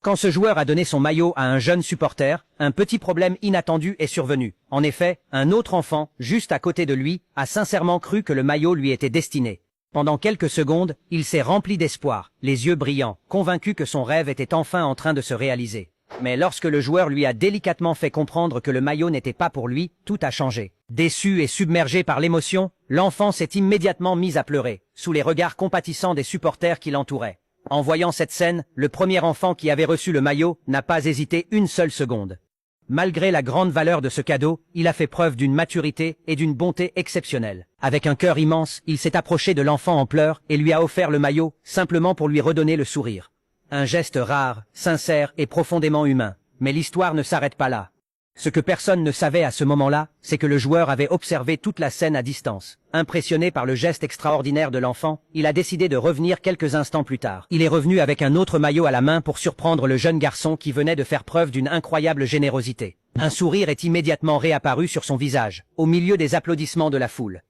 Quand ce joueur a donné son maillot à un jeune supporter, un petit problème inattendu est survenu. En effet, un autre enfant, juste à côté de lui, a sincèrement cru que le maillot lui était destiné. Pendant quelques secondes, il s'est rempli d'espoir, les yeux brillants, convaincu que son rêve était enfin en train de se réaliser. Mais lorsque le joueur lui a délicatement fait comprendre que le maillot n'était pas pour lui, tout a changé. Déçu et submergé par l'émotion, l'enfant s'est immédiatement mis à pleurer, sous les regards compatissants des supporters qui l'entouraient. En voyant cette scène, le premier enfant qui avait reçu le maillot n'a pas hésité une seule seconde. Malgré la grande valeur de ce cadeau, il a fait preuve d'une maturité et d'une bonté exceptionnelles. Avec un cœur immense, il s'est approché de l'enfant en pleurs et lui a offert le maillot, simplement pour lui redonner le sourire. Un geste rare, sincère et profondément humain. Mais l'histoire ne s'arrête pas là. Ce que personne ne savait à ce moment-là, c'est que le joueur avait observé toute la scène à distance. Impressionné par le geste extraordinaire de l'enfant, il a décidé de revenir quelques instants plus tard. Il est revenu avec un autre maillot à la main pour surprendre le jeune garçon qui venait de faire preuve d'une incroyable générosité. Un sourire est immédiatement réapparu sur son visage, au milieu des applaudissements de la foule.